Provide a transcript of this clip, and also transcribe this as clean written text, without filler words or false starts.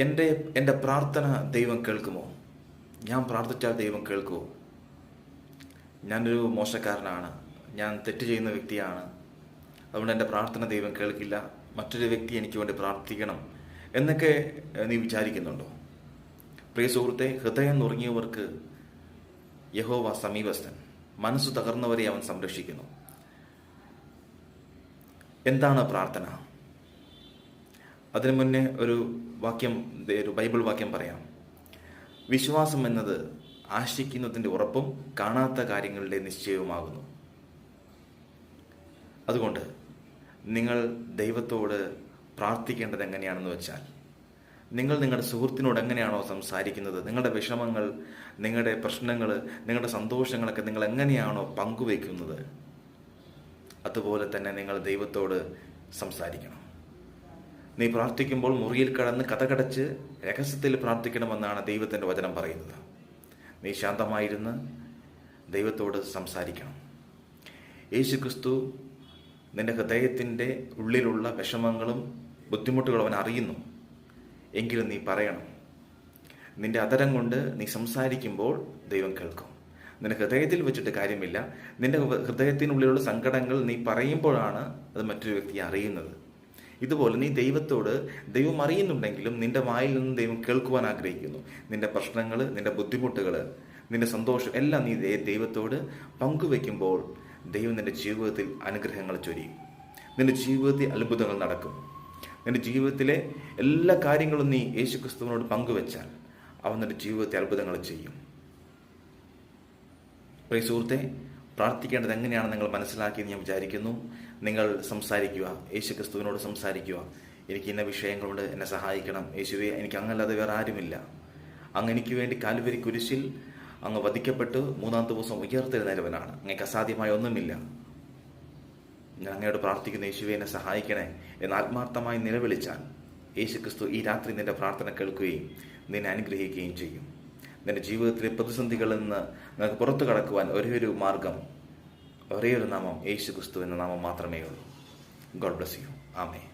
എൻ്റെ പ്രാർത്ഥന ദൈവം കേൾക്കുമോ? ഞാൻ പ്രാർത്ഥിച്ചാൽ ദൈവം കേൾക്കുമോ? ഞാനൊരു മോശക്കാരനാണ്, ഞാൻ തെറ്റ് ചെയ്യുന്ന വ്യക്തിയാണ്, അതുകൊണ്ട് എൻ്റെ പ്രാർത്ഥന ദൈവം കേൾക്കില്ല, മറ്റൊരു വ്യക്തി എനിക്ക് വേണ്ടി പ്രാർത്ഥിക്കണം എന്നൊക്കെ നീ വിചാരിക്കുന്നുണ്ടോ? പ്രിയ സുഹൃത്തെ, ഹൃദയം നുറുങ്ങിയവർക്ക് യഹോവ സമീപസ്ഥൻ, മനസ്സു തകർന്നവരെ അവൻ സംരക്ഷിക്കുന്നു. എന്താണ് പ്രാർത്ഥന? അതിനു മുന്നേ ഒരു ബൈബിൾ വാക്യം പറയാം. വിശ്വാസം എന്നത് ആശിക്കുന്നതിൻ്റെ ഉറപ്പും കാണാത്ത കാര്യങ്ങളുടെ നിശ്ചയവുമാകുന്നു. അതുകൊണ്ട് നിങ്ങൾ ദൈവത്തോട് പ്രാർത്ഥിക്കേണ്ടത് എങ്ങനെയാണെന്ന് വെച്ചാൽ, നിങ്ങൾ നിങ്ങളുടെ സുഹൃത്തിനോട് എങ്ങനെയാണോ സംസാരിക്കുന്നത്, നിങ്ങളുടെ വിഷമങ്ങൾ, നിങ്ങളുടെ പ്രശ്നങ്ങൾ, നിങ്ങളുടെ സന്തോഷങ്ങളൊക്കെ നിങ്ങൾ എങ്ങനെയാണോ പങ്കുവയ്ക്കുന്നത്, അതുപോലെ തന്നെ നിങ്ങൾ ദൈവത്തോട് സംസാരിക്കണം. നീ പ്രാർത്ഥിക്കുമ്പോൾ മുറിയിൽ കടന്ന് കതകടച്ച് രഹസ്യത്തിൽ പ്രാർത്ഥിക്കണമെന്നാണ് ദൈവത്തിൻ്റെ വചനം പറയുന്നത്. നീ ശാന്തമായിരുന്ന് ദൈവത്തോട് സംസാരിക്കണം. യേശുക്രിസ്തു നിന്റെ ഹൃദയത്തിൻ്റെ ഉള്ളിലുള്ള വിഷമങ്ങളും ബുദ്ധിമുട്ടുകളും അവൻ അറിയുന്നു. എങ്കിലും നീ പറയണം. നിന്റെ അതരം കൊണ്ട് നീ സംസാരിക്കുമ്പോൾ ദൈവം കേൾക്കും. നിന്റെ ഹൃദയത്തിൽ വെച്ചിട്ട് കാര്യമില്ല. നിന്റെ ഹൃദയത്തിനുള്ളിലുള്ള സങ്കടങ്ങൾ നീ പറയുമ്പോഴാണ് അത് മറ്റൊരു വ്യക്തി അറിയുന്നത്. ഇതുപോലെ നീ ദൈവത്തോട്, ദൈവം അറിയുന്നുണ്ടെങ്കിലും നിന്റെ വായിൽ നിന്ന് ദൈവം കേൾക്കുവാൻ ആഗ്രഹിക്കുന്നു. നിന്റെ പ്രശ്നങ്ങൾ, നിന്റെ ബുദ്ധിമുട്ടുകൾ, നിന്റെ സന്തോഷം എല്ലാം നീ ദൈവത്തോട് പങ്കുവെക്കുമ്പോൾ ദൈവം നിന്റെ ജീവിതത്തിൽ അനുഗ്രഹങ്ങൾ ചൊരിയും. നിന്റെ ജീവിതത്തിൽ അത്ഭുതങ്ങൾ നടക്കും. നിന്റെ ജീവിതത്തിലെ എല്ലാ കാര്യങ്ങളും നീ യേശുക്രിസ്തുവിനോട് പങ്കുവെച്ചാൽ അവൻ നിന്റെ ജീവിതത്തിൽ അത്ഭുതങ്ങൾ ചെയ്യും. പ്രിയ സുഹൃത്തെ, പ്രാർത്ഥിക്കേണ്ടത് എങ്ങനെയാണെന്ന് നിങ്ങൾ മനസ്സിലാക്കിയെന്ന് ഞാൻ വിചാരിക്കുന്നു. നിങ്ങൾ സംസാരിക്കുക, യേശുക്രിസ്തുവിനോട് സംസാരിക്കുക. എനിക്ക് ഇന്ന വിഷയങ്ങളുണ്ട്, എന്നെ സഹായിക്കണം യേശുവേ, എനിക്ക് അങ്ങല്ലാതെ വേറെ ആരുമില്ല. അങ്ങ് എനിക്ക് വേണ്ടി കാൽവരി കുരിശിൽ അങ്ങ് വധിക്കപ്പെട്ട് 3-ാം ദിവസം ഉയർത്തെഴുന്നേറ്റവനാണ്. അങ്ങേക്ക് അസാധ്യമായ ഒന്നുമില്ല. ഞാൻ അങ്ങയോട് പ്രാർത്ഥിക്കുന്ന യേശുവേ, എന്നെ സഹായിക്കണേ എന്ന് ആത്മാർത്ഥമായി നിലവിളിച്ചാൽ യേശുക്രിസ്തു ഈ രാത്രി നിന്റെ പ്രാർത്ഥന കേൾക്കുകയും നിന്നെ അനുഗ്രഹിക്കുകയും ചെയ്യും. നിന്റെ ജീവിതത്തിലെ പ്രതിസന്ധികളിൽ നിന്ന് നിങ്ങൾക്ക് പുറത്തു കടക്കുവാൻ ഒരേയൊരു മാർഗം, ഒരേയൊരു നാമം യേശുക്രിസ്തു എന്ന നാമം മാത്രമേ ഉള്ളൂ. God bless you. ആമേൻ.